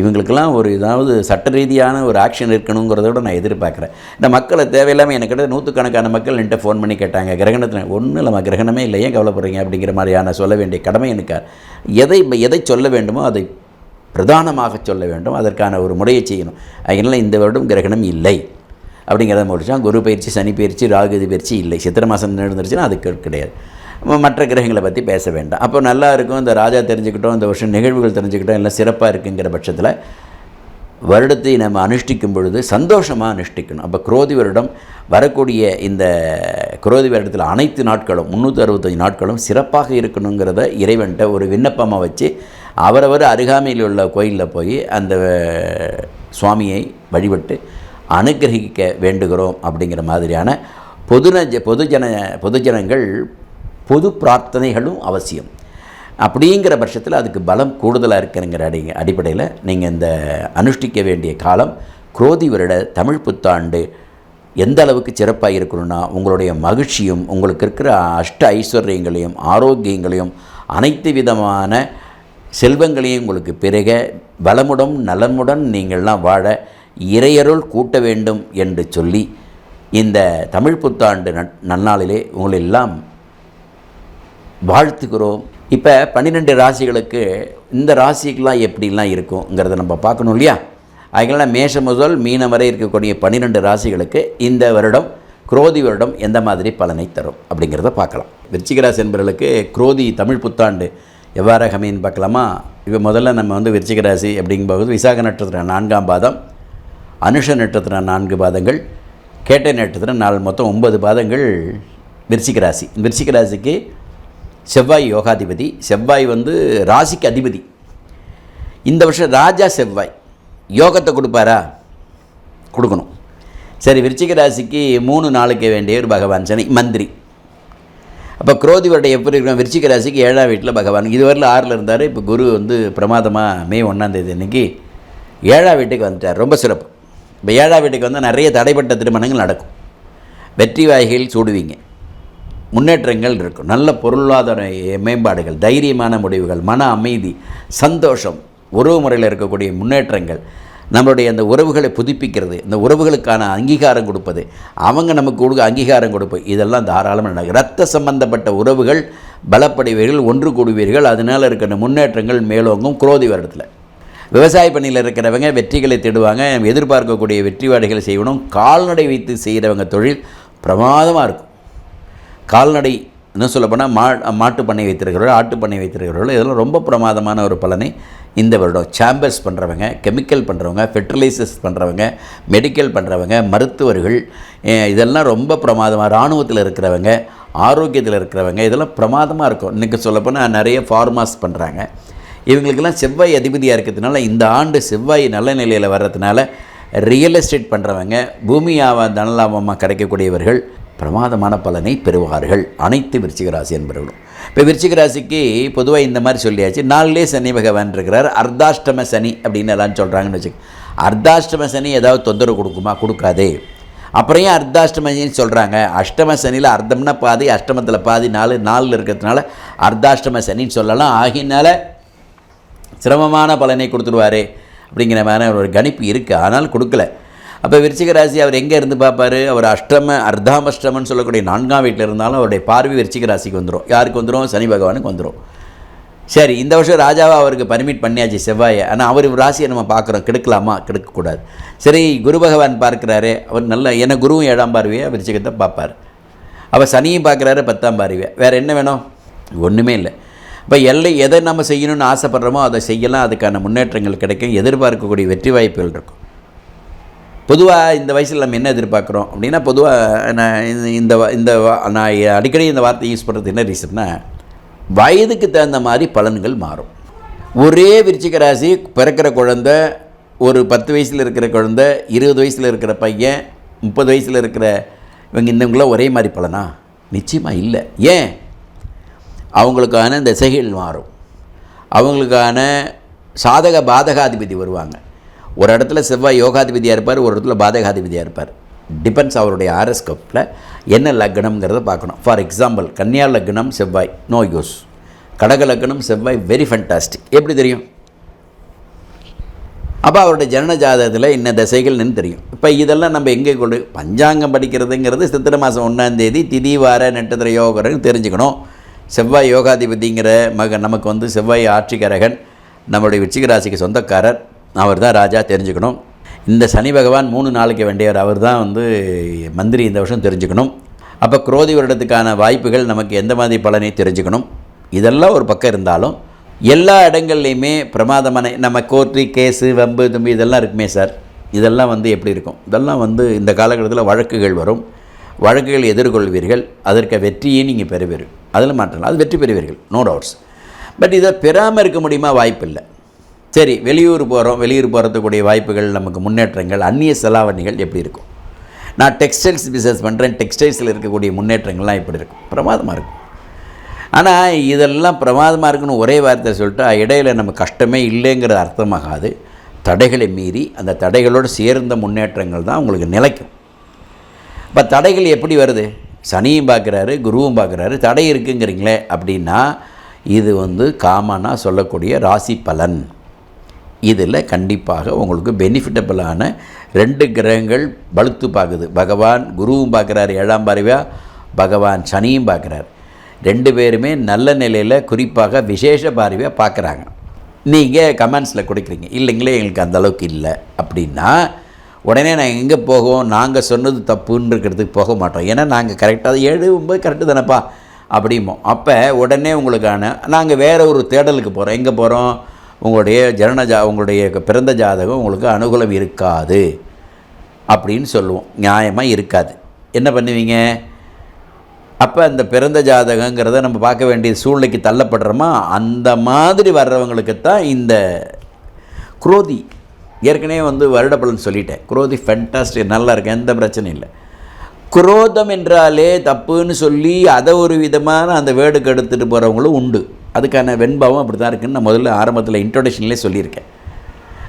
இவங்களுக்கெல்லாம் ஒரு ஏதாவது சட்ட ரீதியான ஒரு ஆக்ஷன் இருக்கணுங்கிறத விட நான் எதிர்பார்க்குறேன். இந்த மக்களை தேவையில்லாமல் எனக்கு நூற்றுக்கணக்கான மக்கள் என்கிட்ட ஃபோன் பண்ணி கேட்டாங்க, கிரகணத்தில் ஒன்றும் இல்லைம்மா, கிரகணமே இல்லை, ஏன் கவலைப்படுறீங்க அப்படிங்கிற மாதிரியான சொல்ல வேண்டிய கடமை எனக்கு. எதை சொல்ல வேண்டுமோ அதை பிரதானமாக சொல்ல வேண்டும். அதற்கான ஒரு முறையை செய்யணும். அதனால் இந்த வருடம் கிரகணம் இல்லை அப்படிங்கிறத முடிச்சா, குரு பயிற்சி, சனி பயிற்சி, ராகு பயிற்சி இல்லை. சித்திரை மாதம் நடந்துருச்சுன்னா அதுக்கு கிடையாது. மற்ற கிரகங்களை பற்றி பேச வேண்டாம். அப்போ நல்லா இருக்கும், இந்த ராஜா தெரிஞ்சுக்கிட்டோம், இந்த வருஷம் நிகழ்வுகள் தெரிஞ்சுக்கிட்டோம், எல்லாம் சிறப்பாக இருக்குங்கிற பட்சத்தில் வருடத்தை நம்ம அனுஷ்டிக்கும் பொழுது சந்தோஷமாக அனுஷ்டிக்கணும். அப்போ குரோதி வருடம் வரக்கூடிய இந்த குரோதி வருடத்தில் அனைத்து நாட்களும் 365 நாட்களும் சிறப்பாக இருக்கணுங்கிறத இறைவன்கிட்ட ஒரு விண்ணப்பமாக வச்சு அவரவர் அருகாமையில் உள்ள கோயிலில் போய் அந்த சுவாமியை வழிபட்டு அனுகிரகிக்க வேண்டுகிறோம். அப்படிங்கிற மாதிரியான பொதுஜனங்கள் பொது பிரார்த்தனைகளும் அவசியம். அப்படிங்கிற பட்சத்தில் அதுக்கு பலம் கூடுதலாக இருக்குங்கிற அடிப்படையில் நீங்கள் இந்த அனுஷ்டிக்க வேண்டிய காலம் குரோதி வருட தமிழ் புத்தாண்டு எந்த அளவுக்கு சிறப்பாக இருக்கணும்னா, உங்களுடைய மகிழ்ச்சியும் உங்களுக்கு இருக்கிற அஷ்ட ஐஸ்வர்யங்களையும் ஆரோக்கியங்களையும் அனைத்து விதமான செல்வங்களையும் உங்களுக்கு பிறக வளமுடன் நலமுடன் நீங்கள்லாம் வாழ இறையருள் கூட்ட வேண்டும் என்று சொல்லி இந்த தமிழ் புத்தாண்டு நன்னாளிலே உங்களெல்லாம் வாழ்த்துக்கிறோம். இப்போ 12 ராசிகளுக்கு இந்த ராசிக்கெலாம் எப்படிலாம் இருக்குங்கிறத நம்ம பார்க்கணும் இல்லையா? அதனால் மேஷம் முதல் மீனம் வரை இருக்கக்கூடிய 12 ராசிகளுக்கு இந்த வருடம் குரோதி வருடம் எந்த மாதிரி பலனை தரும் அப்படிங்கிறத பார்க்கலாம். விருச்சிக ராசி என்பவர்களுக்கு குரோதி தமிழ் புத்தாண்டு எவ்வாறாக அமைன்னு பார்க்கலாமா? இப்போ முதல்ல நம்ம விருச்சிக ராசி அப்படிங்கும்போது விசாக நட்சத்திரம் 4ஆம் பாதம், அனுஷ நட்சத்திரம் 4 பாதங்கள், கேட்டை நட்சத்திரம் 4, மொத்தம் 9 பாதங்கள் விருச்சிக ராசி. விருச்சிக ராசிக்கு செவ்வாய் யோகாதிபதி. செவ்வாய் ராசிக்கு அதிபதி. இந்த வருஷம் ராஜா செவ்வாய் யோகத்தை கொடுப்பாரா? கொடுக்கணும். சரி, விருச்சிக ராசிக்கு 3 நாளுக்கு வேண்டிய ஒரு பகவான் சனி மந்திரி. அப்போ குரோதி வருடம் எப்படி இருக்கணும்? விருச்சிக ராசிக்கு 7ஆம் வீட்டில் பகவான் இதுவரையில் 6ல் இருந்தார். இப்போ குரு பிரமாதமாக மே 1ஆம் தேதி அன்றைக்கி 7ஆம் வீட்டுக்கு வந்துட்டார். ரொம்ப சிறப்பு. இப்போ 7ஆம் வீட்டுக்கு வந்தால் நிறைய தடைப்பட்ட திருமணங்கள் நடக்கும், வெற்றி வாய்கள் சூடுவீங்க, முன்னேற்றங்கள் இருக்கும், நல்ல பொருளாதார மேம்பாடுகள், தைரியமான முடிவுகள், மன அமைதி, சந்தோஷம், உறவு முறையில் இருக்கக்கூடிய முன்னேற்றங்கள், நம்மளுடைய அந்த உறவுகளை புதுப்பிக்கிறது, இந்த உறவுகளுக்கான அங்கீகாரம் கொடுப்பது, அவங்க நமக்கு அங்கீகாரம் கொடுப்பது, இதெல்லாம் தாராளமாக நடக்கும். இரத்த சம்பந்தப்பட்ட உறவுகள் பலப்படுவீர்கள், ஒன்று கூடுவீர்கள். அதனால் இருக்கிற முன்னேற்றங்கள் மேலோங்கும். குரோதி வருடத்தில் விவசாய பணியில் இருக்கிறவங்க வெற்றிகளை தேடுவாங்க. எதிர்பார்க்கக்கூடிய வெற்றிவாடிகளை செய்யணும். கால்நடை வைத்து செய்கிறவங்க தொழில் பிரமாதமாக இருக்கும். கால்நடை இன்னும் சொல்லப்போனால் மாட்டு பண்ணை வைத்திருக்கிறவர்கள், ஆட்டு பண்ணை வைத்திருக்கிறவர்கள், இதெல்லாம் ரொம்ப பிரமாதமான ஒரு பலனை இந்த வருடம். சாம்பர்ஸ் பண்ணுறவங்க, கெமிக்கல் பண்ணுறவங்க, ஃபெர்டிலைசர்ஸ் பண்ணுறவங்க, மெடிக்கல் பண்ணுறவங்க, மருத்துவர்கள், இதெல்லாம் ரொம்ப பிரமாதமாக. இராணுவத்தில் இருக்கிறவங்க, ஆரோக்கியத்தில் இருக்கிறவங்க, இதெல்லாம் பிரமாதமாக இருக்கும். இன்றைக்கி சொல்லப்போனால் நிறைய ஃபார்மாஸ் பண்ணுறாங்க. இவங்களுக்கெல்லாம் செவ்வாய் அதிபதியாக இருக்கிறதுனால இந்த ஆண்டு செவ்வாய் நல்ல நிலையில் வர்றதுனால ரியல் எஸ்டேட் பண்ணுறவங்க, பூமியாக தனலாபமாக கிடைக்கக்கூடியவர்கள் பிரமாதமான பலனை பெறுவார்கள். அனைத்து விருச்சிக ராசி என்பவர்களும். இப்போ விருச்சிக ராசிக்கு பொதுவாக இந்த மாதிரி சொல்லியாச்சு. 4லே சனி பகவான் இருக்கிறார். அர்த்தாஷ்டம சனி அப்படின்னு எல்லாம் சொல்கிறாங்கன்னு வச்சுக்க. அர்த்தாஷ்டம சனி ஏதாவது தொந்தரவு கொடுக்குமா? கொடுக்காதே. அப்புறம் ஏன் அர்த்தாஷ்டம சனின்னு சொல்கிறாங்க? அஷ்டம சனியில் அர்த்தம்னா பாதி, அஷ்டமத்தில் பாதி, 4 இருக்கிறதுனால அர்த்தாஷ்டம சனின்னு சொல்லலாம். ஆகினால சிரமமான பலனை கொடுத்துருவார் அப்படிங்கிற மாதிரி ஒரு கணிப்பு இருக்குது. ஆனால் கொடுக்கல. அப்போ விருச்சிக ராசி அவர் எங்கே இருந்து பார்ப்பார்? அவர் அர்த்தாமஷ்டமன்னு சொல்லக்கூடிய 4ஆம் வீட்டில் இருந்தாலும் அவருடைய பார்வை விருச்சிக ராசிக்கு வந்துடும். யாருக்கு வந்துடும்? சனி பகவானுக்கு வந்துடும். சரி, இந்த வருஷம் ராஜாவை அவருக்கு பர்மிட் பண்ணியாச்சு செவ்வாயை. ஆனால் அவர் ராசியை நம்ம பார்க்குறோம், கெடுக்கலாமா? கெடுக்கக்கூடாது. சரி, குரு பகவான் பார்க்குறாரு, அவர் நல்ல ஏன்னா குருவும் 7ஆம் பார்வையாக விருச்சிகத்தை பார்ப்பார். அவர் சனியும் பார்க்குறாரு 10ஆம் பார்வையாக. வேறு என்ன வேணும்? ஒன்றுமே இல்லை. இப்போ எதை நம்ம செய்யணும்னு ஆசைப்படுறோமோ அதை செய்யலாம், அதுக்கான முன்னேற்றங்கள் கிடைக்கும், எதிர்பார்க்கக்கூடிய வெற்றி வாய்ப்புகள் இருக்கும். பொதுவாக இந்த வயசில் நம்ம என்ன எதிர்பார்க்குறோம் அப்படின்னா, பொதுவாக நான் அடிக்கடி இந்த வார்த்தையை யூஸ் பண்ணுறது என்ன ரீசன்னா, வயதுக்கு தகுந்த மாதிரி பலன்கள் மாறும். ஒரே விருச்சிக ராசி பிறக்கிற குழந்தை, ஒரு 10 வயசில் இருக்கிற குழந்தை, 20 வயசில் இருக்கிற பையன், 30 வயசில் இருக்கிற இவங்களாம் ஒரே மாதிரி பலனா? நிச்சயமாக இல்லை. ஏன்? அவங்களுக்கான திசைகள் மாறும், அவங்களுக்கான சாதக பாதகாதிபதி வருவாங்க. ஒரு இடத்துல செவ்வாய் யோகாதிபதியாக இருப்பார், ஒரு இடத்துல பாதகாதிபதியாக இருப்பார். டிபெண்ட்ஸ் அவருடைய ஆரஸ்கோப்பில் என்ன லக்னம்ங்கிறத பார்க்கணும். ஃபார் எக்ஸாம்பிள், கன்னியா லக்னம் செவ்வாய் நோ யூஸ், கடக லக்னம் செவ்வாய் வெரி ஃபண்டாஸ்டிக். எப்படி தெரியும்? அப்போ அவருடைய ஜனன ஜாதகத்தில் இன்ன திசைகள்னு தெரியும். இப்போ இதெல்லாம் நம்ம எங்கே கொண்டு பஞ்சாங்கம் படிக்கிறதுங்கிறது சித்திரை மாதம் 1ஆம் தேதி திதி வார நட்சத்திர யோகரன் தெரிஞ்சுக்கணும். செவ்வாய் யோகாதிபதிங்கிற நமக்கு செவ்வாய் ஆட்சிகரகன், நம்மளுடைய விருச்சிக ராசிக்கு சொந்தக்காரர், அவர் தான் ராஜா, தெரிஞ்சுக்கணும். இந்த சனி பகவான் 3 நாளைக்கு வேண்டியவர், அவர் தான் மந்திரி, இந்த வருஷம் தெரிஞ்சுக்கணும். அப்போ குரோதி வருடத்துக்கான வாய்ப்புகள் நமக்கு எந்த மாதிரி பலனை தெரிஞ்சுக்கணும். இதெல்லாம் ஒரு பக்கம் இருந்தாலும் எல்லா இடங்கள்லையுமே பிரமாதமான நம்ம கோர்ட்டு கேஸு வம்பு தும்பி இதெல்லாம் இருக்குமே சார், இதெல்லாம் எப்படி இருக்கும்? இதெல்லாம் இந்த காலகட்டத்தில் வழக்குகள் வரும், வழக்குகள் எதிர்கொள்வீர்கள், அதற்கு வெற்றியை நீங்கள் பெறுவீர்கள், அதில் மாற்றலாம், அது வெற்றி பெறுவீர்கள், நோ டவுட்ஸ். பட் இதை பெறாமல் இருக்க முடியுமா? வாய்ப்பு இல்லை. சரி, வெளியூர் போகிறதுக்கூடிய வாய்ப்புகள், நமக்கு முன்னேற்றங்கள், அந்நிய செலாவணிகள் எப்படி இருக்கும்? நான் டெக்ஸ்டைல்ஸ் பிஸ்னஸ் பண்ணுறேன், டெக்ஸ்டைல்ஸில் இருக்கக்கூடிய முன்னேற்றங்கள்லாம் எப்படி இருக்கும்? பிரமாதமாக இருக்கும். ஆனால் இதெல்லாம் பிரமாதமாக இருக்குன்னு ஒரே வார்த்தை சொல்லிட்டு இடையில் நம்ம கஷ்டமே இல்லைங்கிறது அர்த்தமாகாது. தடைகளை மீறி அந்த தடைகளோடு சேர்ந்த முன்னேற்றங்கள் தான் உங்களுக்கு நிலைக்கும். இப்போ தடைகள் எப்படி வருது? சனியும் பார்க்குறாரு, குருவும் பார்க்குறாரு, தடை இருக்குங்கிறீங்களே அப்படின்னா இது காமனாக சொல்லக்கூடிய ராசி பலன். இதில் கண்டிப்பாக உங்களுக்கு பெனிஃபிட்டபிளான 2 கிரகங்கள் பலுத்து பார்க்குது. பகவான் குருவும் பார்க்குறாரு 7ஆம் பார்வையாக, பகவான் சனியும் பார்க்குறாரு. 2 பேருமே நல்ல நிலையில் குறிப்பாக விசேஷ பார்வையாக பார்க்குறாங்க. நீங்கள் கமெண்ட்ஸில் கொடுக்குறீங்க, இல்லைங்களே எங்களுக்கு அந்தளவுக்கு இல்லை அப்படின்னா, உடனே நாங்கள் எங்கே போவோம்? நாங்கள் சொன்னது தப்புன்னு இருக்கிறதுக்கு போக மாட்டோம். ஏன்னா நாங்கள் கரெக்டாக 7, 9 கரெக்டு தானேப்பா அப்படிம்போம். அப்போ உடனே உங்களுக்கான நாங்கள் வேறு ஒரு தேடலுக்கு போகிறோம். எங்கே போகிறோம்? உங்களுடைய பிறந்த ஜாதகம் உங்களுக்கு அனுகூலம் இருக்காது அப்படின்னு சொல்லுவோம். நியாயமாக இருக்காது. என்ன பண்ணுவீங்க? அப்போ அந்த பிறந்த ஜாதகங்கிறத நம்ம பார்க்க வேண்டிய சூழ்நிலைக்கு தள்ளப்படுறோமா? அந்த மாதிரி வர்றவங்களுக்குத்தான் இந்த குரோதி, ஏற்கனவே வருட பலன் சொல்லிட்டேன், குரோதி ஃபென்டாஸ்டிக், நல்லா இருக்கு, எந்த பிரச்சனையும் இல்லை. குரோதம் என்றாலே தப்புன்னு சொல்லி அதை ஒரு விதமான அந்த வேர்டுக்கு எடுத்துகிட்டு போகிறவங்களும் உண்டு. அதுக்கான வெண்பாவம் அப்படி தான் இருக்குதுன்னு நான் முதல்ல ஆரம்பத்தில் இன்ட்ரோடக்ஷன்லேயே சொல்லியிருக்கேன்.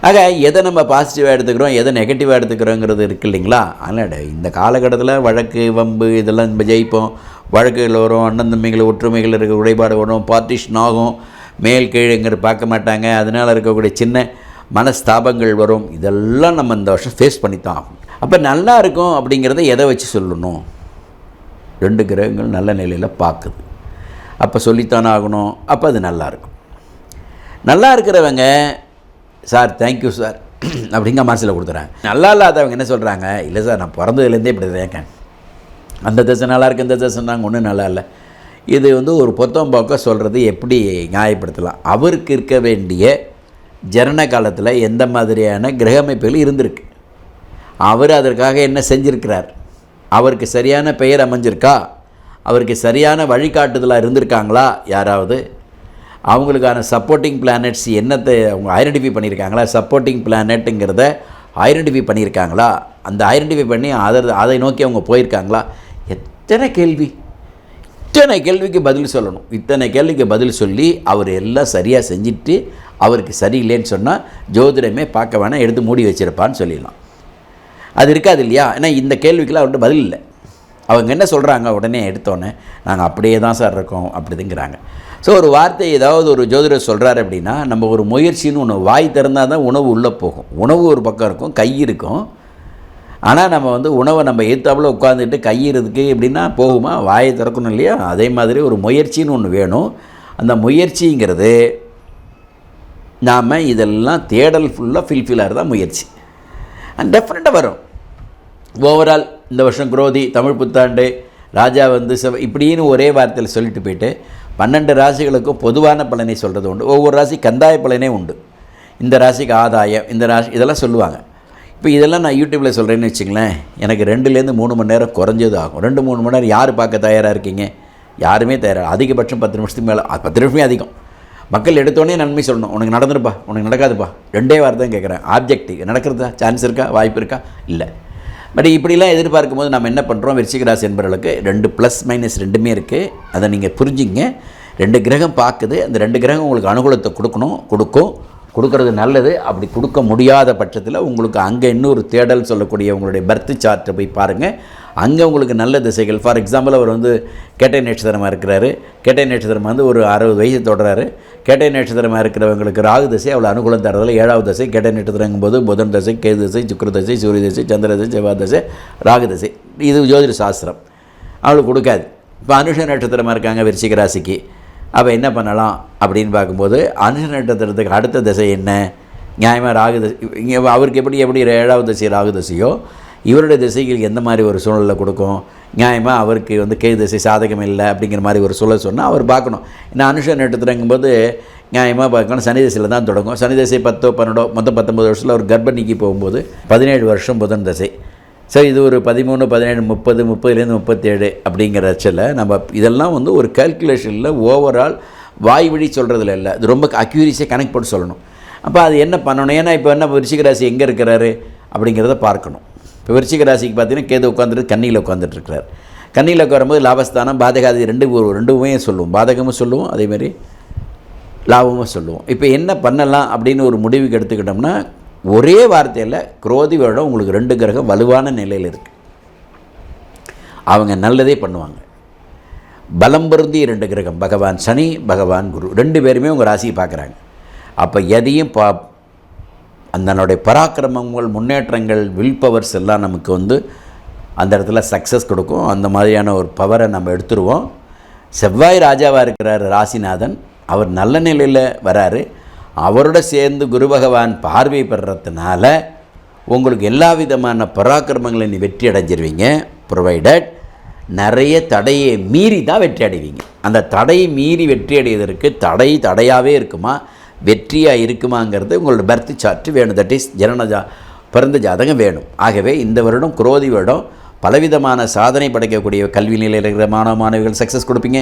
ஆக எதை நம்ம பாசிட்டிவாக எடுத்துக்கிறோம், எதை நெகட்டிவாக எடுத்துக்கிறோங்கிறது இருக்குது இல்லைங்களா? அதனால் இந்த காலகட்டத்தில் வழக்கு வம்பு இதெல்லாம் நம்ம ஜெயிப்போம், வழக்குகள் வரும், அண்ணன் தம்பிகள் ஒற்றுமைகள் இருக்க உடைபாடு வரும், பார்ட்டிஷன் ஆகும், மேல் கீழுங்கிற பார்க்க மாட்டாங்க, அதனால் இருக்கக்கூடிய சின்ன மனஸ்தாபங்கள் வரும். இதெல்லாம் நம்ம இந்த வருஷம் ஃபேஸ் பண்ணித்தான் ஆகும். அப்போ நல்லா இருக்கும் அப்படிங்கிறத எதை வச்சு சொல்லணும்? 2 கிரகங்கள் நல்ல நிலையில் பார்க்குது, அப்போ சொல்லித்தானே ஆகணும். அப்போ அது நல்லாயிருக்கும். நல்லா இருக்கிறவங்க சார் தேங்க்யூ சார் அப்படிங்க மனசில் கொடுத்துறாங்க. நல்லா இல்லாதவங்க என்ன சொல்கிறாங்க? இல்லை சார் நான் பிறந்ததுலேருந்தே இப்படி தான் இருக்கேன், அந்த தசை நல்லா இருக்குது, இந்த தசை நாங்கள் ஒன்றும் நல்லா இல்லை. இது ஒரு பொத்தம் போக்க சொல்கிறது எப்படி நியாயப்படுத்தலாம்? அவருக்கு இருக்க வேண்டிய ஜனன காலத்தில் எந்த மாதிரியான கிரகமைப்புகள் இருந்திருக்கு, அவர் அதற்காக என்ன செஞ்சுருக்கிறார், அவருக்கு சரியான பெயர் அமைஞ்சிருக்கா, அவருக்கு சரியான வழிகாட்டுதலாக இருந்திருக்காங்களா, யாராவது அவங்களுக்கான சப்போர்ட்டிங் பிளானட்ஸ் என்னத்தை அவங்க ஐடென்டிஃபை பண்ணியிருக்காங்களா, சப்போர்ட்டிங் பிளானட்டுங்கிறத ஐடென்டிஃபை பண்ணியிருக்காங்களா, அந்த ஐடென்டிஃபை பண்ணி அதை நோக்கி அவங்க போயிருக்காங்களா? இத்தனை கேள்விக்கு பதில் சொல்லணும். இத்தனை கேள்விக்கு பதில் சொல்லி அவர் எல்லாம் சரியாக செஞ்சுட்டு அவருக்கு சரியில்லைன்னு சொன்னால் ஜோதிடமே பார்க்க வேணாம், எடுத்து மூடி வச்சிருப்பான்னு சொல்லிடலாம். அது இருக்காது இல்லையா? ஏன்னா இந்த கேள்விக்கெல்லாம் அவர்கிட்ட பதில் இல்லை. அவங்க என்ன சொல்கிறாங்க? உடனே எடுத்தோன்னே நாங்கள் அப்படியே தான் சார் இருக்கோம் அப்படிதுங்கிறாங்க. ஸோ ஒரு வார்த்தை ஏதாவது ஒரு ஜோதிடர் சொல்கிறாரு அப்படின்னா, நம்ம ஒரு முயற்சின்னு ஒன்று, வாய் திறந்தால் தான் உணவு உள்ளே போகும். உணவு ஒரு பக்கம் இருக்கும், கை இருக்கும். ஆனால் நம்ம உணவை நம்ம ஏற்றாப்புல உட்காந்துட்டு கையிறதுக்கு எப்படின்னா போகுமா? வாயை திறக்கணும் இல்லையா? அதே மாதிரி ஒரு முயற்சின்னு ஒன்று வேணும். அந்த முயற்சிங்கிறது நாம் இதெல்லாம் தேடல் ஃபுல்லாக ஃபில்ஃபில்லாக தான் முயற்சி. அண்ட் டெஃபினட்டாக வரும். ஓவரால் இந்த வருஷம் குரோதி, தமிழ் புத்தாண்டு, ராஜா வந்து இப்படின்னு ஒரே வார்த்தையில் சொல்லிட்டு போயிட்டு 12 ராசிகளுக்கும் பொதுவான பலனை சொல்கிறது உண்டு. ஒவ்வொரு ராசி கந்தாய பலனே உண்டு. இந்த ராசிக்கு ஆதாயம், இந்த ராசி இதெல்லாம் சொல்லுவாங்க. இப்போ இதெல்லாம் நான் யூடியூப்பில் சொல்கிறேன்னு வச்சுங்களேன், எனக்கு 2லேருந்து 3 மணி நேரம் குறைஞ்சது ஆகும். 2-3 மணி நேரம் யார் பார்க்க தயாராக இருக்கீங்க? யாருமே தயாராக. அதிகபட்சம் 10 நிமிஷத்துக்கு மேலே, 10 நிமிஷமே அதிகம். மக்கள் எடுத்தோடனே நன்மை சொல்லணும். உனக்கு நடந்துருப்பா, உனக்கு நடக்காதுப்பா, 2 வார்த்தை தான் கேட்குறேன். ஆப்ஜெக்டிவ் நடக்கிறதா, சான்ஸ் இருக்கா, வாய்ப்பு இருக்கா, இல்லை. பட் இப்படிலாம் எதிர்பார்க்கும் போது நம்ம என்ன பண்ணுறோம்? விருச்சிக ராசி என்பவர்களுக்கு 2 ப்ளஸ் மைனஸ் 2மே இருக்குது. அதை நீங்கள் புரிஞ்சுங்க. 2 கிரகம் பார்க்குது. அந்த 2 கிரகம் உங்களுக்கு அனுகூலத்தை கொடுக்கறது நல்லது. அப்படி கொடுக்க முடியாத பட்சத்தில் உங்களுக்கு அங்கே இன்னொரு தேடல் சொல்லக்கூடிய உங்களுடைய பர்த் சார்ட்டை போய் பாருங்கள். அங்கே உங்களுக்கு நல்ல திசைகள், ஃபார் எக்ஸாம்பிள் அவர் வந்து கேட்டை நட்சத்திரமாக இருக்கிறாரு. கேட்டை நட்சத்திரம் வந்து ஒரு 60 வயசு தொடராரு. கேட்டை நட்சத்திரமாக இருக்கிறவங்களுக்கு ராகு திசை அவ்வளோ அனுகூலம் தரதில்லை. 7வது திசை கேட்டை நட்சத்திரங்கும்போது புதன் திசை, கேது திசை, சுக்கிர திசை, சூரிய திசை, சந்திர திசை, செவ்வாய் திசை, ராகு திசை. இது ஜோதிட சாஸ்திரம் அவளுக்கு கொடுக்காது. இப்போ அனுஷ நட்சத்திரமாக இருக்காங்க விருச்சிக ராசிக்கு. அப்போ என்ன பண்ணலாம் அப்படின்னு பார்க்கும்போது அனுஷ நட்சத்திரத்துக்கு அடுத்த திசை என்ன? நியாயமாக ராகு திசை. இங்கே அவருக்கு எப்படி 7வது திசை ராகு திசையோ இவருடைய திசைகள் எந்த மாதிரி ஒரு சூழலை கொடுக்கும்? நியாயமாக அவருக்கு வந்து கேது திசை சாதகம் இல்லை அப்படிங்கிற மாதிரி ஒரு சூழல் சொன்னால் அவர் பார்க்கணும். ஏன்னா அனுஷ நட்சத்திரங்கும்போது நியாயமாக பார்க்கணும் சனி திசையில் தான் தொடங்கும். சனி திசை 10, 12 மொத்தம் 19 வருஷத்தில் அவர் கர்ப்பணிக்கு போகும்போது 17 வருஷம் புதன் திசை. ஸோ இது ஒரு 13, 17, 30, 30லேருந்து 37 அப்படிங்கிறச்சில் நம்ம இதெல்லாம் வந்து ஒரு கால்குலேஷனில் ஓவரால் வாய் வழி சொல்கிறதுல இல்லை. இது ரொம்ப அக்யூரிஸியாக கனெக்ட் போட்டு சொல்லணும். அப்போ அது என்ன பண்ணணும்? ஏன்னா இப்போ என்ன விருச்சிக ராசி எங்கே இருக்கிறாரு அப்படிங்கிறத பார்க்கணும். இப்போ விருச்சிக ராசிக்கு பார்த்தீங்கன்னா கேது உட்காந்துட்டு கன்னியில் உட்காந்துட்ருக்கிறார். கன்னியில் உட்காரும்போது லாபஸ்தானம் பாதகாதி ரெண்டுமே சொல்லுவோம். பாதகமும் சொல்லுவோம், அதேமாதிரி லாபமும் சொல்லுவோம். இப்போ என்ன பண்ணலாம் அப்படின்னு ஒரு முடிவுக்கு எடுத்துக்கிட்டோம்னா ஒரே வார்த்தையில் குரோதி வருடம் உங்களுக்கு 2 கிரகம் வலுவான நிலையில் இருக்குது. அவங்க நல்லதே பண்ணுவாங்க. பலம் பொருந்திய 2 கிரகம், பகவான் சனி, பகவான் குரு, 2 பேருமே உங்கள் ராசியை பார்க்குறாங்க. அப்போ எதையும் அதனுடைய பராக்கிரமங்கள், முன்னேற்றங்கள், வில் பவர்ஸ் எல்லாம் நமக்கு வந்து அந்த இடத்துல சக்ஸஸ் கொடுக்கும். அந்த மாதிரியான ஒரு பவரை நம்ம எடுத்துருவோம். செவ்வாய் ராஜாவாக இருக்கிறார் ராசிநாதன், அவர் நல்ல நிலையில் வராரு. அவரோட சேர்ந்து குரு பகவான் பார்வை பெறுறதுனால உங்களுக்கு எல்லா விதமான பராக்கிரமங்களை வெற்றி அடைஞ்சிருவீங்க. ப்ரொவைடட் நிறைய தடையை மீறி தான் வெற்றி அடைவீங்க. அந்த தடையை மீறி வெற்றி அடைவதற்கு தடையாகவே இருக்குமா, வெற்றியாக இருக்குமாங்கிறது உங்களோட பர்த் சார்ட்டு வேணும். தட் இஸ் பிறந்த ஜாதகம் வேணும். ஆகவே இந்த வருடம் குரோதி வருடம் பலவிதமான சாதனை படைக்கக்கூடிய கல்வி நிலையில் இருக்கிற மாணவிகள் சக்ஸஸ் கொடுப்பீங்க.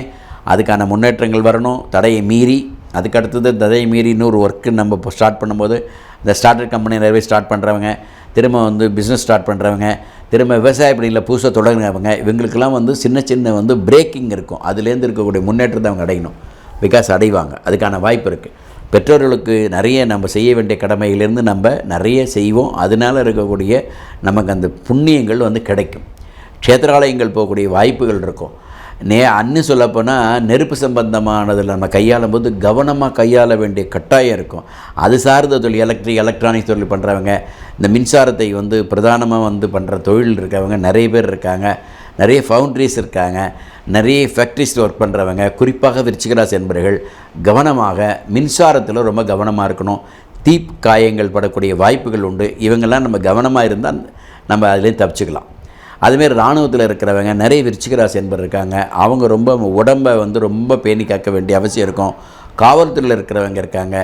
அதுக்கான முன்னேற்றங்கள் வரணும். தடையை மீறி அதுக்கடுத்தது தடையை மீறி இன்னொரு ஒர்க்கு நம்ம இப்போ ஸ்டார்ட் பண்ணும்போது இந்த ஸ்டார்டர் கம்பெனி நிறைய ஸ்டார்ட் பண்ணுறவங்க, திரும்ப வந்து பிஸ்னஸ் ஸ்டார்ட் பண்ணுறவங்க, திரும்ப விவசாய பணியில் புதுசாக தொடங்குறவங்க, இவங்களுக்கெல்லாம் வந்து சின்ன வந்து பிரேக்கிங் இருக்கும். அதுலேருந்து இருக்கக்கூடிய முன்னேற்றத்தை அவங்க அடையணும். பிகாஸ் அடைவாங்க. அதுக்கான வாய்ப்பு இருக்குது. பெற்றோர்களுக்கு நிறைய நம்ம செய்ய வேண்டிய கடமையிலேருந்து நம்ம நிறைய செய்வோம். அதனால் இருக்கக்கூடிய நமக்கு அந்த புண்ணியங்கள் வந்து கிடைக்கும். க்ஷேத்திராலயங்கள் போகக்கூடிய வாய்ப்புகள் இருக்கும். அன்னு சொல்லப்போனால் நெருப்பு சம்பந்தமானதில் நம்ம கையாளும் போது கவனமாக கையாள வேண்டிய கட்டாயம் இருக்கும். அது சார்ந்த தொழில் எலக்ட்ரானிக்ஸ் தொழில் பண்ணுறவங்க, இந்த மின்சாரத்தை வந்து பிரதானமாக வந்து பண்ணுற தொழில் இருக்கவங்க நிறைய பேர் இருக்காங்க. நிறைய ஃபவுண்ட்ரிஸ் இருக்காங்க. நிறைய ஃபேக்ட்ரிஸ் ஒர்க் பண்ணுறவங்க, குறிப்பாக விருச்சிக ராசி என்பவர்கள் கவனமாக மின்சாரத்தில் ரொம்ப கவனமாக இருக்கணும். காயங்கள் படக்கூடிய வாய்ப்புகள் உண்டு. இவங்கெல்லாம் நம்ம கவனமாக இருந்தால் நம்ம அதுலேயும் தப்பிச்சுக்கலாம். அதுமாரி இராணுவத்தில் இருக்கிறவங்க நிறைய விருச்சிக ராசி என்பவர் இருக்காங்க. அவங்க ரொம்ப உடம்பை வந்து ரொம்ப பேணி காக்க வேண்டிய அவசியம் இருக்கும். காவல்துறையில் இருக்கிறவங்க இருக்காங்க.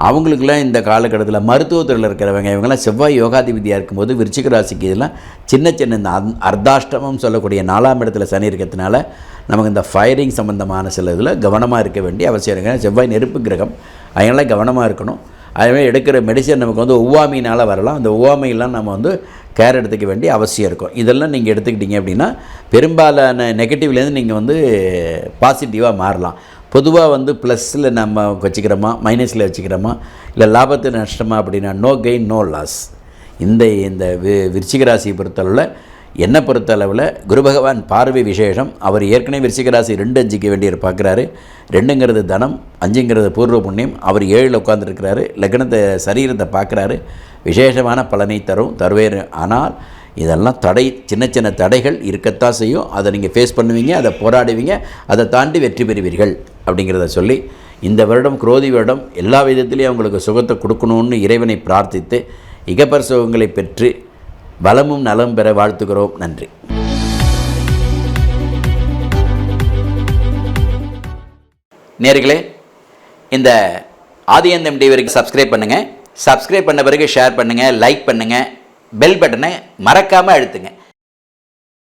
அவங்களுக்கெல்லாம் இந்த காலகட்டத்தில் மருத்துவத்துறையில் இருக்கிறவங்க இவங்கெல்லாம் செவ்வாய் யோகாதிபதியாக இருக்கும்போது விருச்சிக ராசிக்கு இதெல்லாம் சின்ன இந்த அர்த்தாஷ்டமம் சொல்லக்கூடிய 4ஆம் இடத்துல சனி இருக்கிறதுனால நமக்கு இந்த ஃபயரிங் சம்மந்தமான சில இதில் கவனமாக இருக்க வேண்டிய அவசியம் இருக்குது. செவ்வாய் நெருப்பு கிரகம், அதனால் கவனமாக இருக்கணும். அதுமாதிரி எடுக்கிற மெடிசன் நமக்கு வந்து ஒவ்வாமையினால் வரலாம். அந்த ஒவ்வாமையெல்லாம் நம்ம வந்து கேர் எடுத்துக்க வேண்டிய அவசியம் இருக்கும். இதெல்லாம் நீங்கள் எடுத்துக்கிட்டீங்க அப்படின்னா பெரும்பாலான நெகட்டிவ்லேருந்து நீங்கள் வந்து பாசிட்டிவாக மாறலாம். பொதுவாக வந்து ப்ளஸில் நம்ம வச்சுக்கிறோமா, மைனஸில் வச்சுக்கிறோமா, இல்லை லாபத்து நஷ்டமா அப்படின்னா நோ கெயின் நோ லாஸ். இந்த விருச்சிக ராசியை பொறுத்தளவில் என்னை பொறுத்தளவில் குரு பகவான் பார்வை விசேஷம். அவர் ஏற்கனவே விருச்சிக ராசி 2 அஞ்சிக்க வேண்டியவர் பார்க்குறாரு. 2ங்கிறது தனம், 5ங்கிறது பூர்வ புண்ணியம். அவர் 7ல் உட்காந்துருக்கிறாரு. லக்னத்தை சரீரத்தை பார்க்குறாரு. விசேஷமான பலனை தருவேர். ஆனால் இதெல்லாம் சின்ன தடைகள் இருக்கத்தான் செய்யும். அதை நீங்கள் ஃபேஸ் பண்ணுவீங்க, அதை போராடுவீங்க, அதை தாண்டி வெற்றி பெறுவீர்கள் அப்படிங்கிறத சொல்லி இந்த வருடம் குரோதி வருடம் எல்லா விதத்திலையும் அவங்களுக்கு சுகத்தை கொடுக்கணும்னு இறைவனை பிரார்த்தித்து இகப்பர் சுகங்களை பெற்று வளமும் நலம் பெற வாழ்த்துகிறோம். நன்றி. நேயர்களே, இந்த ஆதியந்தம் டிவிக்கு சப்ஸ்கிரைப் பண்ணுங்கள். சப்ஸ்கிரைப் பண்ண பிறகு ஷேர் பண்ணுங்கள், லைக் பண்ணுங்கள், பெல் பட்டனை மறக்காமல் அழுத்துங்க.